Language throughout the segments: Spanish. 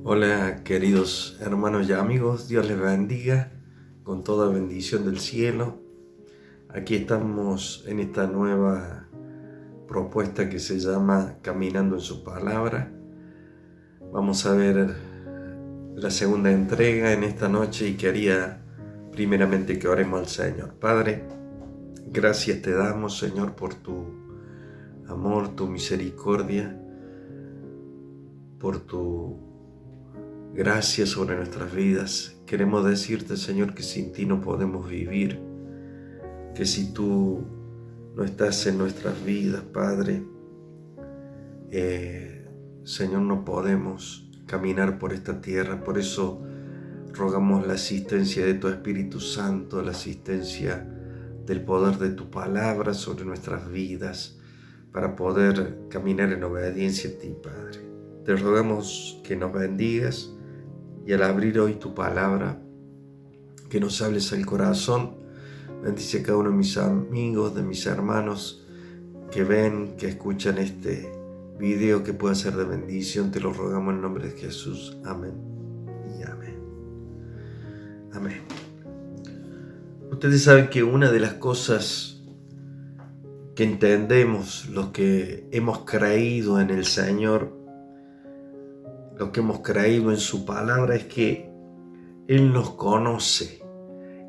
Hola queridos hermanos y amigos, Dios les bendiga con toda bendición del cielo. Aquí estamos en esta nueva propuesta que se llama Caminando en su Palabra. Vamos a ver la segunda entrega en esta noche y quería primeramente que oremos al Señor. Padre, gracias te damos, Señor, por tu amor, tu misericordia, por tu gracias sobre nuestras vidas. Queremos decirte, Señor, que sin ti no podemos vivir, que si tú no estás en nuestras vidas, Padre, Señor, no podemos caminar por esta tierra. Por eso rogamos la asistencia de tu Espíritu Santo, la asistencia del poder de tu palabra sobre nuestras vidas, para poder caminar en obediencia a ti, Padre. Te rogamos que nos bendigas y al abrir hoy tu palabra, que nos hables al corazón. Bendice a cada uno de mis amigos, de mis hermanos que ven, que escuchan este video, que pueda ser de bendición. Te lo rogamos en nombre de Jesús. Amén y amén. Amén. Ustedes saben que una de las cosas que entendemos, los que hemos creído en el Señor, lo que hemos creído en su palabra, es que Él nos conoce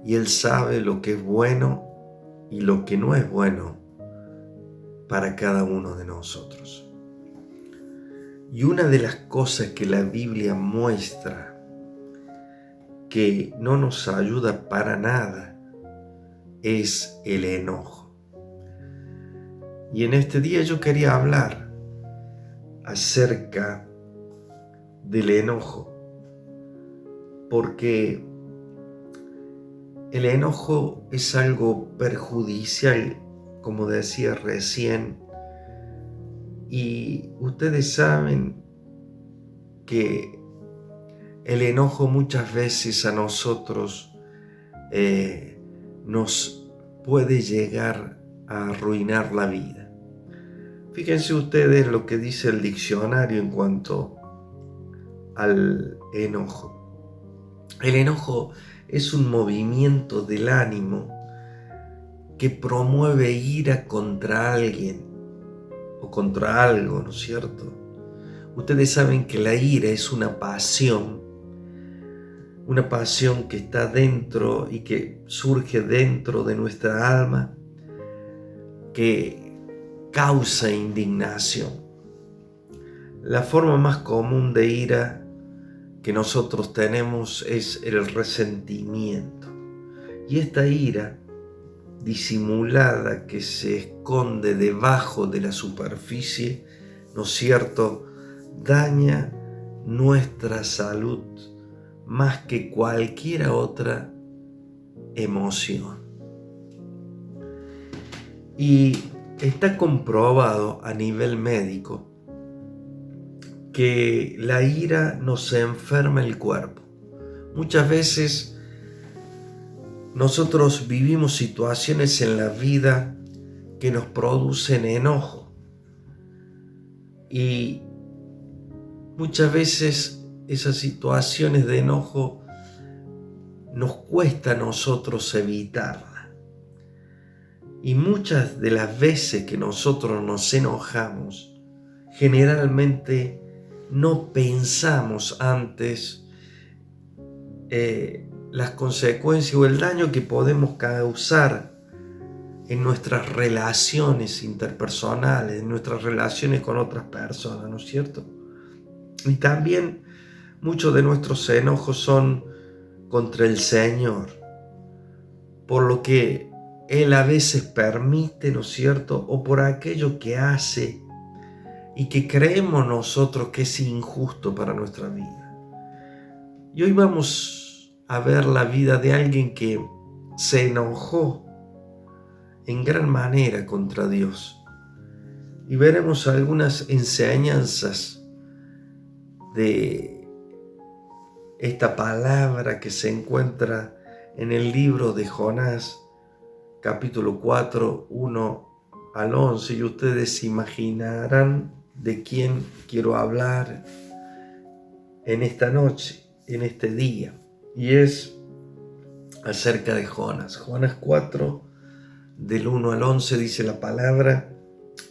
y Él sabe lo que es bueno y lo que no es bueno para cada uno de nosotros. Y una de las cosas que la Biblia muestra que no nos ayuda para nada es el enojo. Y en este día yo quería hablar acerca del enojo, porque el enojo es algo perjudicial, como decía recién, y ustedes saben que el enojo muchas veces a nosotros nos puede llegar a arruinar la vida. Fíjense ustedes lo que dice el diccionario en cuanto al enojo. El enojo es un movimiento del ánimo que promueve ira contra alguien o contra algo, ¿no es cierto? Ustedes saben que la ira es una pasión que está dentro y que surge dentro de nuestra alma, que causa indignación. La forma más común de ira que nosotros tenemos es el resentimiento. Y esta ira disimulada que se esconde debajo de la superficie, ¿no es cierto?, daña nuestra salud más que cualquier otra emoción. Y está comprobado a nivel médico que la ira nos enferma el cuerpo. Muchas veces nosotros vivimos situaciones en la vida que nos producen enojo, y muchas veces esas situaciones de enojo nos cuesta a nosotros evitarla. Y muchas de las veces que nosotros nos enojamos, generalmente no pensamos antes las consecuencias o el daño que podemos causar en nuestras relaciones interpersonales, en nuestras relaciones con otras personas, ¿no es cierto? Y también muchos de nuestros enojos son contra el Señor, por lo que Él a veces permite, ¿no es cierto?, o por aquello que hace y que creemos nosotros que es injusto para nuestra vida. Y hoy vamos a ver la vida de alguien que se enojó en gran manera contra Dios. Y veremos algunas enseñanzas de esta palabra que se encuentra en el libro de Jonás, capítulo 4, 1 al 11, y ustedes se imaginarán de quién quiero hablar en esta noche, en este día, y es acerca de Jonás. Jonás 4, del 1 al 11 dice la palabra: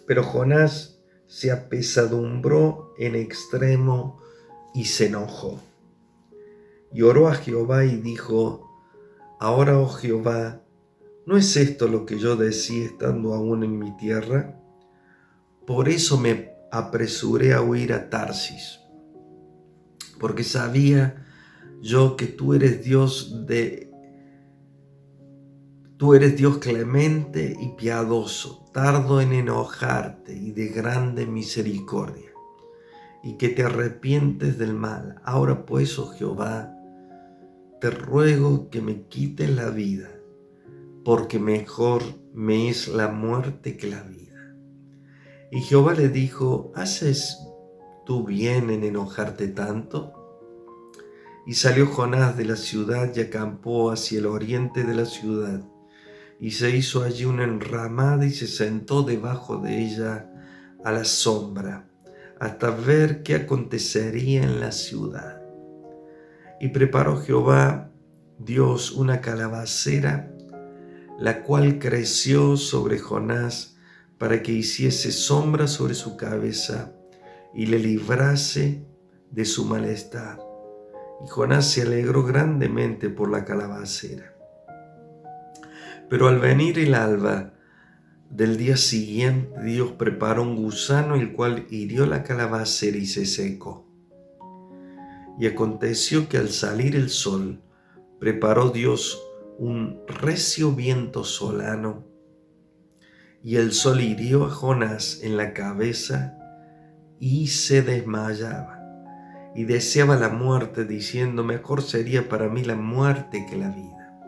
pero Jonás se apesadumbró en extremo y se enojó. Y oró a Jehová y dijo: ahora, oh Jehová, ¿no es esto lo que yo decía estando aún en mi tierra? Por eso me apresuré a huir a Tarsis, porque sabía yo que tú eres Dios clemente y piadoso, tardo en enojarte y de grande misericordia, y que te arrepientes del mal. Ahora pues, oh Jehová, te ruego que me quites la vida, porque mejor me es la muerte que la vida. Y Jehová le dijo: ¿haces tú bien en enojarte tanto? Y salió Jonás de la ciudad y acampó hacia el oriente de la ciudad, y se hizo allí una enramada y se sentó debajo de ella a la sombra, hasta ver qué acontecería en la ciudad. Y preparó Jehová Dios una calabacera, la cual creció sobre Jonás para que hiciese sombra sobre su cabeza y le librase de su malestar. Y Jonás se alegró grandemente por la calabacera. Pero al venir el alba del día siguiente, Dios preparó un gusano, el cual hirió la calabacera y se secó. Y aconteció que al salir el sol, preparó Dios un recio viento solano, y el sol hirió a Jonás en la cabeza y se desmayaba, y deseaba la muerte, diciendo: mejor sería para mí la muerte que la vida.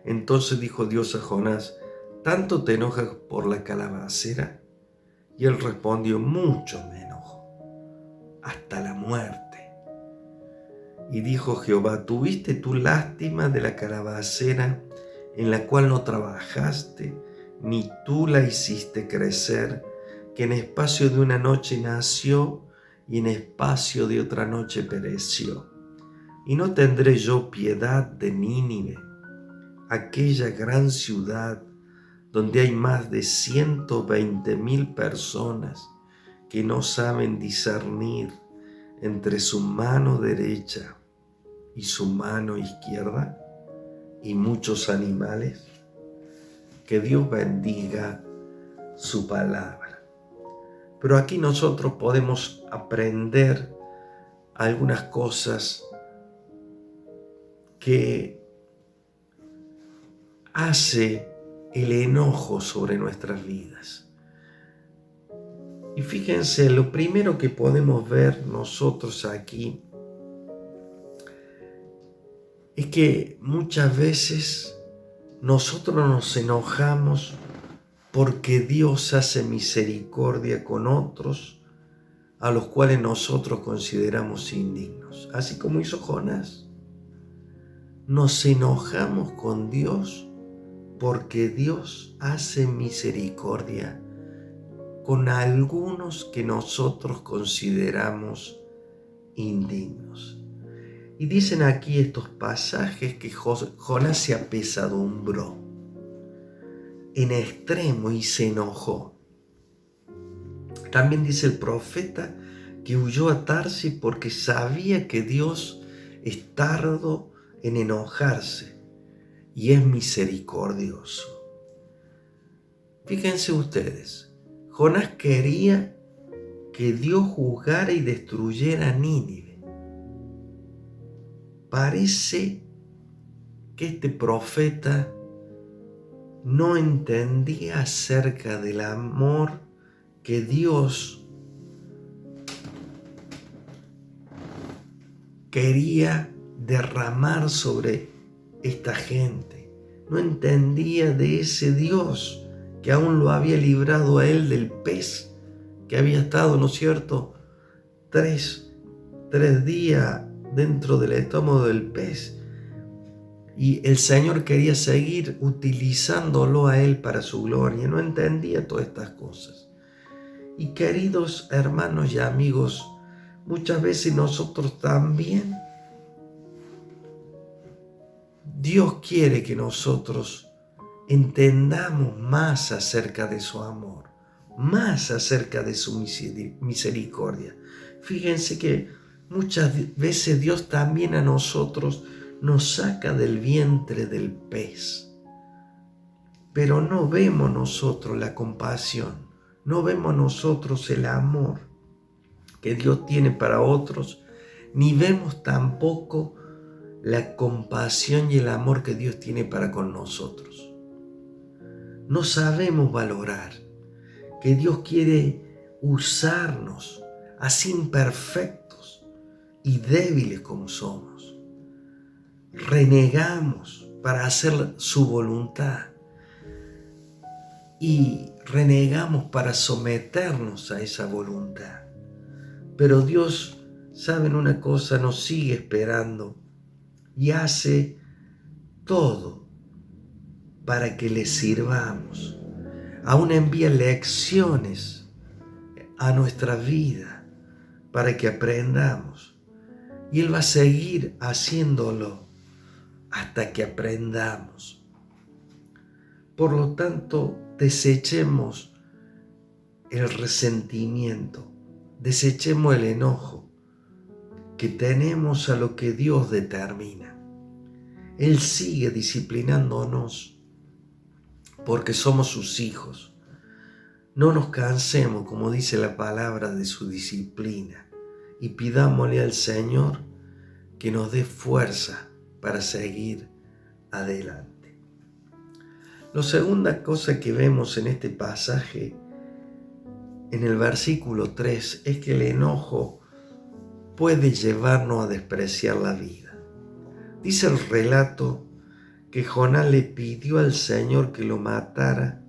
Entonces dijo Dios a Jonás: ¿tanto te enojas por la calabacera? Y él respondió: mucho me enojo, hasta la muerte. Y dijo Jehová: ¿tuviste tú lástima de la calabacera en la cual no trabajaste, ni tú la hiciste crecer, que en espacio de una noche nació y en espacio de otra noche pereció? ¿Y no tendré yo piedad de Nínive, aquella gran ciudad donde hay más de 120,000 personas que no saben discernir entre su mano derecha y su mano izquierda, y muchos animales? Que Dios bendiga su palabra. Pero aquí nosotros podemos aprender algunas cosas que hace el enojo sobre nuestras vidas. Y fíjense, lo primero que podemos ver nosotros aquí es que muchas veces nosotros nos enojamos porque Dios hace misericordia con otros a los cuales nosotros consideramos indignos. Así como hizo Jonás. Nos enojamos con Dios porque Dios hace misericordia con algunos que nosotros consideramos indignos. Y dicen aquí estos pasajes que Jonás se apesadumbró en extremo y se enojó. También dice el profeta que huyó a Tarsis porque sabía que Dios es tardo en enojarse y es misericordioso. Fíjense ustedes, Jonás quería que Dios juzgara y destruyera a Nínive. Parece que este profeta no entendía acerca del amor que Dios quería derramar sobre esta gente. No entendía de ese Dios que aún lo había librado a él del pez que había estado, ¿no es cierto?, tres días dentro del estómago del pez. Y el Señor quería seguir utilizándolo a él para su gloria. No entendía todas estas cosas. Y queridos hermanos y amigos, muchas veces nosotros también, Dios quiere que nosotros entendamos más acerca de su amor, más acerca de su misericordia. Fíjense que muchas veces Dios también a nosotros nos saca del vientre del pez, pero no vemos nosotros la compasión, no vemos nosotros el amor que Dios tiene para otros, ni vemos tampoco la compasión y el amor que Dios tiene para con nosotros. No sabemos valorar que Dios quiere usarnos así imperfectos y débiles como somos. Renegamos para hacer su voluntad y renegamos para someternos a esa voluntad. Pero Dios, ¿saben una cosa? Nos sigue esperando y hace todo para que le sirvamos. Aún envía lecciones a nuestra vida para que aprendamos. Y Él va a seguir haciéndolo hasta que aprendamos. Por lo tanto, desechemos el resentimiento, desechemos el enojo que tenemos a lo que Dios determina. Él sigue disciplinándonos porque somos sus hijos. No nos cansemos, como dice la palabra, de su disciplina y pidámosle al Señor que nos dé fuerza para seguir adelante. La segunda cosa que vemos en este pasaje, en el versículo 3, es que el enojo puede llevarnos a despreciar la vida. Dice el relato que Jonás le pidió al Señor que lo matara.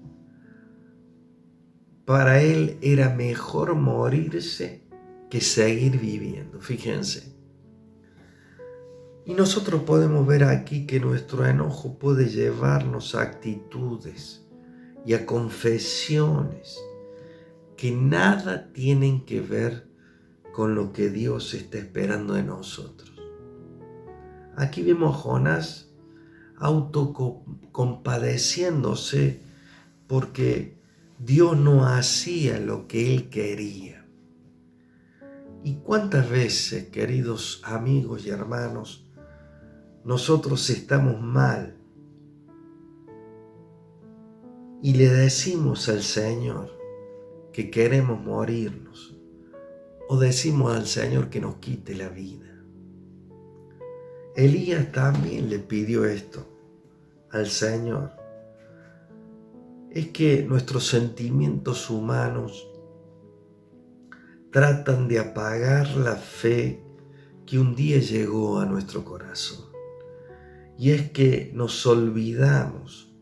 Para él era mejor morirse que seguir viviendo, fíjense. Y nosotros podemos ver aquí que nuestro enojo puede llevarnos a actitudes y a confesiones que nada tienen que ver con lo que Dios está esperando de nosotros. Aquí vemos a Jonás autocompadeciéndose porque Dios no hacía lo que él quería. ¿Y cuántas veces, queridos amigos y hermanos, nosotros estamos mal y le decimos al Señor que queremos morirnos, o decimos al Señor que nos quite la vida? Elías también le pidió esto al Señor. Es que nuestros sentimientos humanos tratan de apagar la fe que un día llegó a nuestro corazón. Y es que nos olvidamos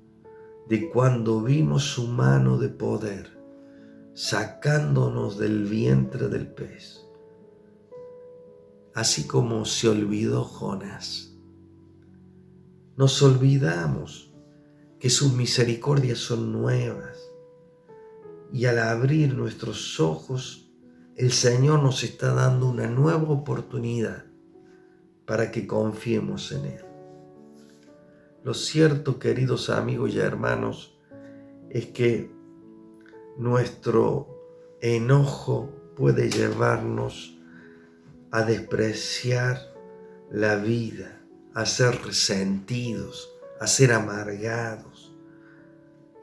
de cuando vimos su mano de poder sacándonos del vientre del pez, así como se olvidó Jonás. Nos olvidamos que sus misericordias son nuevas y al abrir nuestros ojos, el Señor nos está dando una nueva oportunidad para que confiemos en Él. Lo cierto, queridos amigos y hermanos, es que nuestro enojo puede llevarnos a despreciar la vida, a ser resentidos, a ser amargados.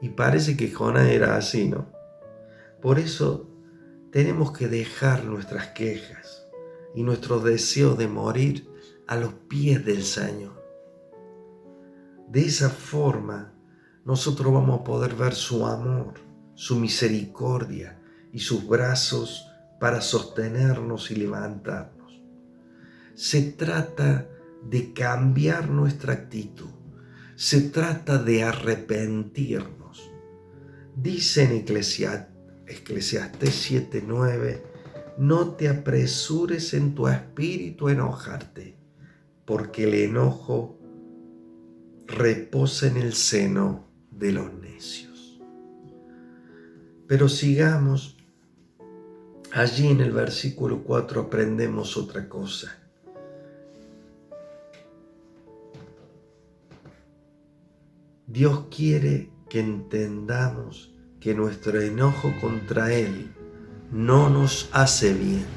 Y parece que Jonás era así, ¿no? Por eso tenemos que dejar nuestras quejas y nuestro deseo de morir a los pies del Señor. De esa forma, nosotros vamos a poder ver su amor, su misericordia y sus brazos para sostenernos y levantarnos. Se trata de cambiar nuestra actitud. Se trata de arrepentirnos. Dice en Eclesiastés 7:9, no te apresures en tu espíritu a enojarte, porque el enojo reposa en el seno de los necios. Pero sigamos Allí en el versículo 4 aprendemos otra cosa. Dios quiere que entendamos que nuestro enojo contra Él no nos hace bien.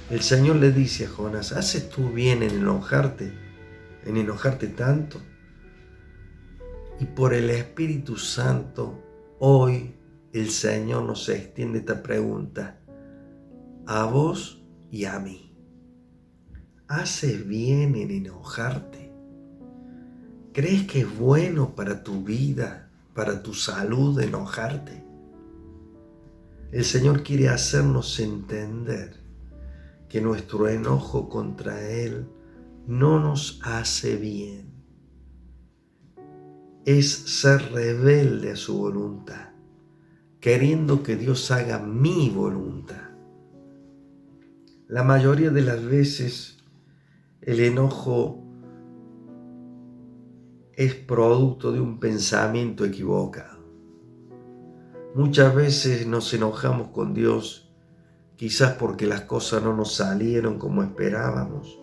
El Señor le dice a Jonás, ¿haces tú bien en enojarte tanto? Y por el Espíritu Santo, hoy el Señor nos extiende esta pregunta a vos y a mí. ¿Haces bien en enojarte? ¿Crees que es bueno para tu vida, para tu salud enojarte? El Señor quiere hacernos entender que nuestro enojo contra Él no nos hace bien. Es ser rebelde a su voluntad, queriendo que Dios haga mi voluntad. La mayoría de las veces el enojo es producto de un pensamiento equivocado. Muchas veces nos enojamos con Dios, quizás porque las cosas no nos salieron como esperábamos,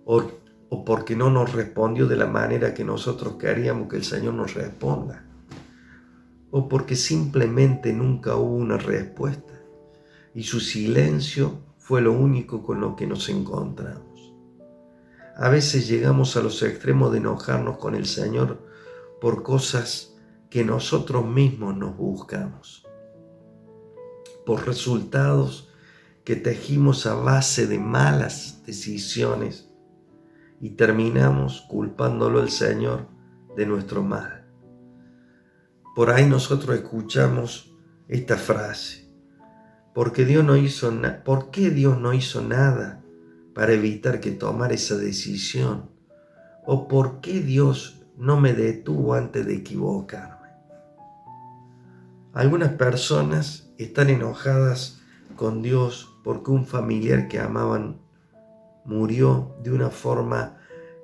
o porque no nos respondió de la manera que nosotros queríamos que el Señor nos responda, o porque simplemente nunca hubo una respuesta y su silencio fue lo único con lo que nos encontramos. A veces llegamos a los extremos de enojarnos con el Señor por cosas que nosotros mismos nos buscamos, por resultados que tejimos a base de malas decisiones y terminamos culpándolo al Señor de nuestro mal. Por ahí nosotros escuchamos esta frase: ¿por qué Dios no hizo nada para evitar que tomara esa decisión? ¿O por qué Dios no me detuvo antes de equivocarme? Algunas personas están enojadas con Dios porque un familiar que amaban murió de una forma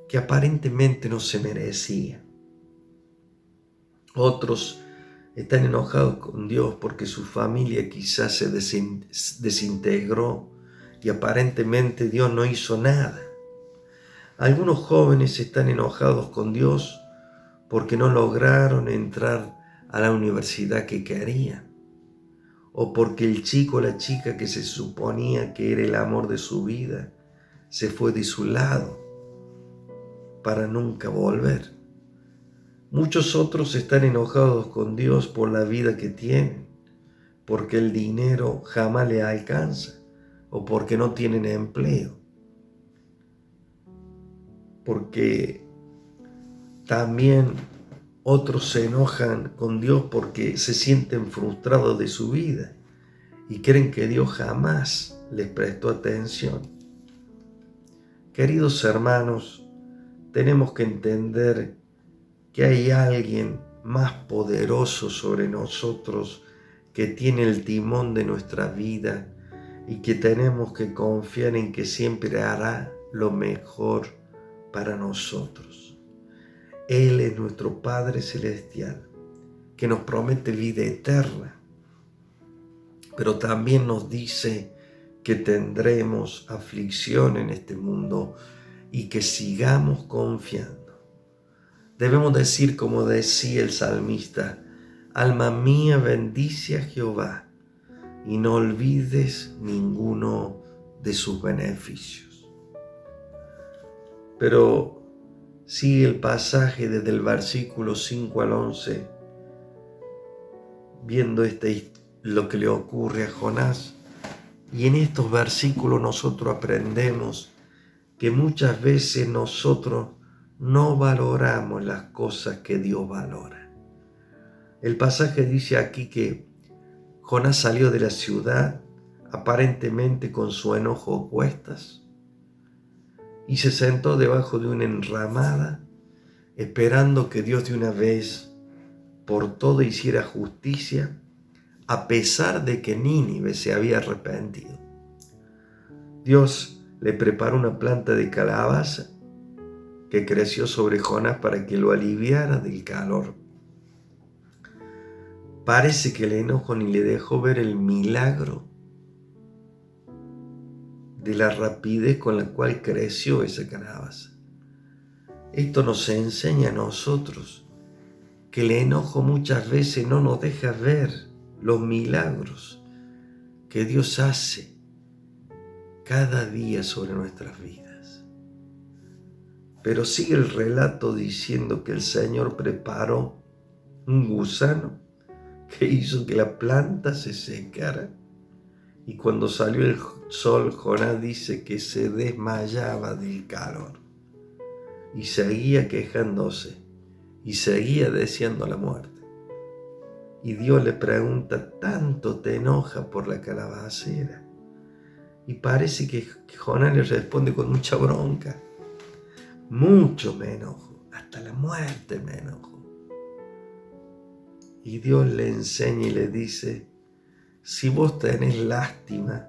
que aparentemente no se merecía. Otros están enojados con Dios porque su familia quizás se desintegró y aparentemente Dios no hizo nada. Algunos jóvenes están enojados con Dios porque no lograron entrar a la universidad que querían, o porque el chico o la chica que se suponía que era el amor de su vida se fue de su lado para nunca volver. Muchos otros están enojados con Dios por la vida que tienen, porque el dinero jamás le alcanza, o porque no tienen empleo, porque también otros se enojan con Dios porque se sienten frustrados de su vida y creen que Dios jamás les prestó atención. Queridos hermanos, tenemos que entender que hay alguien más poderoso sobre nosotros que tiene el timón de nuestra vida y que tenemos que confiar en que siempre hará lo mejor para nosotros. Él es nuestro Padre Celestial, que nos promete vida eterna, pero también nos dice que tendremos aflicción en este mundo y que sigamos confiando. Debemos decir, como decía el salmista: alma mía, bendice a Jehová y no olvides ninguno de sus beneficios. Pero sigue el pasaje desde el versículo 5 al 11, viendo lo que le ocurre a Jonás. Y en estos versículos nosotros aprendemos que muchas veces nosotros no valoramos las cosas que Dios valora. El pasaje dice aquí que Jonás salió de la ciudad aparentemente con su enojo a cuestas y se sentó debajo de una enramada esperando que Dios de una vez por todo hiciera justicia, a pesar de que Nínive se había arrepentido. Dios le preparó una planta de calabaza que creció sobre Jonás para que lo aliviara del calor. Parece que el enojo ni le dejó ver el milagro de la rapidez con la cual creció esa calabaza. Esto nos enseña a nosotros que el enojo muchas veces no nos deja ver los milagros que Dios hace cada día sobre nuestras vidas. Pero sigue el relato diciendo que el Señor preparó un gusano que hizo que la planta se secara, y cuando salió el sol, Jonás dice que se desmayaba del calor y seguía quejándose y seguía deseando la muerte. Y Dios le pregunta: ¿tanto te enoja por la calabacera? Y parece que Jonás le responde con mucha bronca: mucho me enojo, hasta la muerte me enojo. Y Dios le enseña y le dice: si vos tenés lástima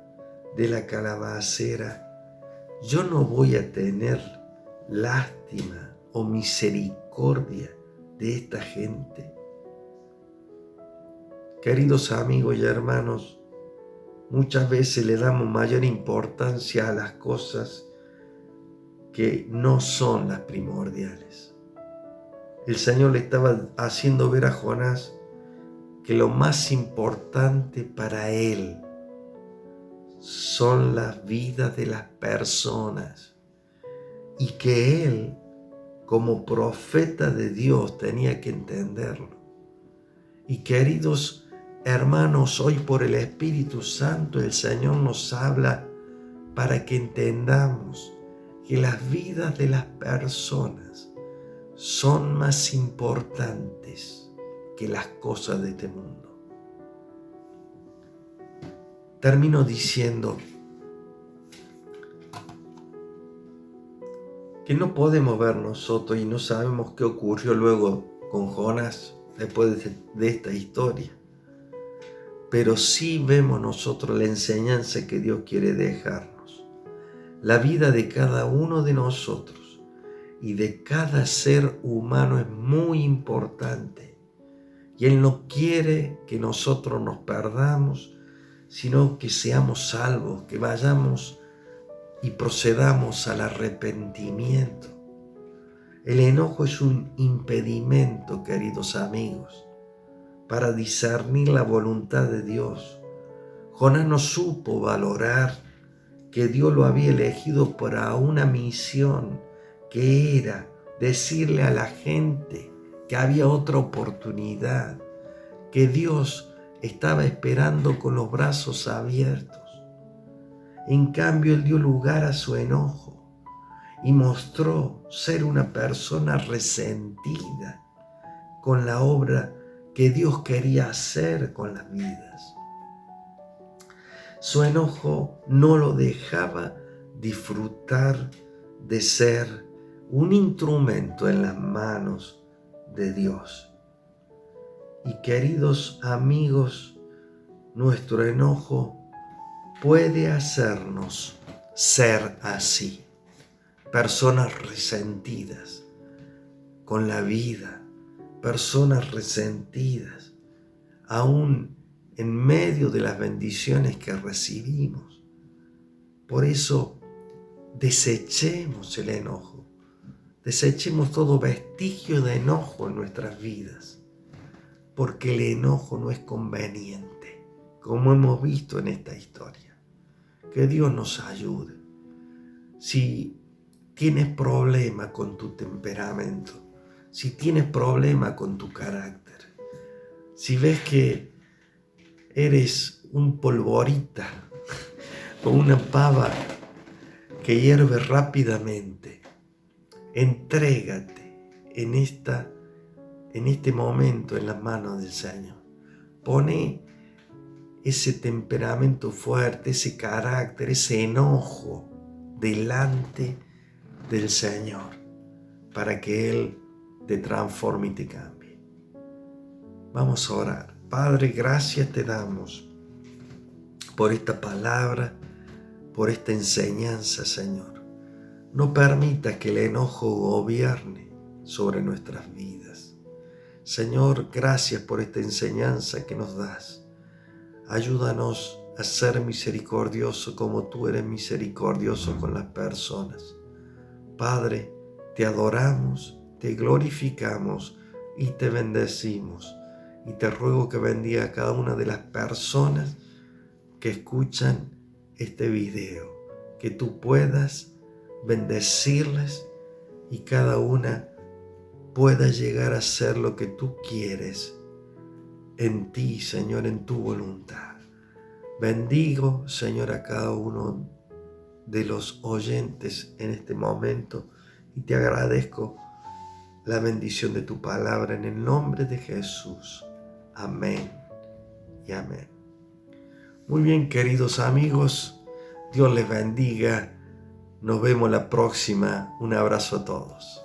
de la calabacera, yo no voy a tener lástima o misericordia de esta gente. Queridos amigos y hermanos, muchas veces le damos mayor importancia a las cosas que no son las primordiales. El Señor le estaba haciendo ver a Jonás que lo más importante para él son las vidas de las personas, y que él, como profeta de Dios, tenía que entenderlo. Y queridos hermanos, hoy por el Espíritu Santo el Señor nos habla para que entendamos que las vidas de las personas son más importantes que las cosas de este mundo. Termino diciendo que no podemos ver nosotros y no sabemos qué ocurrió luego con Jonás después de esta historia, pero sí vemos nosotros la enseñanza que Dios quiere dejarnos. La vida de cada uno de nosotros y de cada ser humano es muy importante. Y Él no quiere que nosotros nos perdamos, sino que seamos salvos, que vayamos y procedamos al arrepentimiento. El enojo es un impedimento, queridos amigos, para discernir la voluntad de Dios. Jonás no supo valorar que Dios lo había elegido para una misión, que era decirle a la gente que había otra oportunidad, que Dios estaba esperando con los brazos abiertos. En cambio, él dio lugar a su enojo y mostró ser una persona resentida con la obra que Dios quería hacer con las vidas. Su enojo no lo dejaba disfrutar de ser un instrumento en las manos de Dios. Y queridos amigos, nuestro enojo puede hacernos ser así, personas resentidas con la vida, personas resentidas aún en medio de las bendiciones que recibimos. Por eso desechemos el enojo, desechemos todo vestigio de enojo en nuestras vidas, porque el enojo no es conveniente, como hemos visto en esta historia. Que Dios nos ayude. Si tienes problema con tu temperamento, si tienes problema con tu carácter, si ves que eres un polvorita o una pava que hierve rápidamente, entrégate en este momento en las manos del Señor. Pone ese temperamento fuerte, ese carácter, ese enojo delante del Señor para que Él te transforme y te cambie. Vamos a orar. Padre, gracias te damos por esta palabra, por esta enseñanza, Señor. No permita que el enojo gobierne sobre nuestras vidas. Señor, gracias por esta enseñanza que nos das. Ayúdanos a ser misericordioso como tú eres misericordioso con las personas. Padre, te adoramos, te glorificamos y te bendecimos. Y te ruego que bendiga a cada una de las personas que escuchan este video, que tú puedas bendecirles y cada una pueda llegar a ser lo que tú quieres en ti, Señor, en tu voluntad. Bendigo, Señor, a cada uno de los oyentes en este momento y te agradezco la bendición de tu palabra en el nombre de Jesús. Amén y amén. Muy bien, queridos amigos, Dios les bendiga. Nos vemos la próxima. Un abrazo a todos.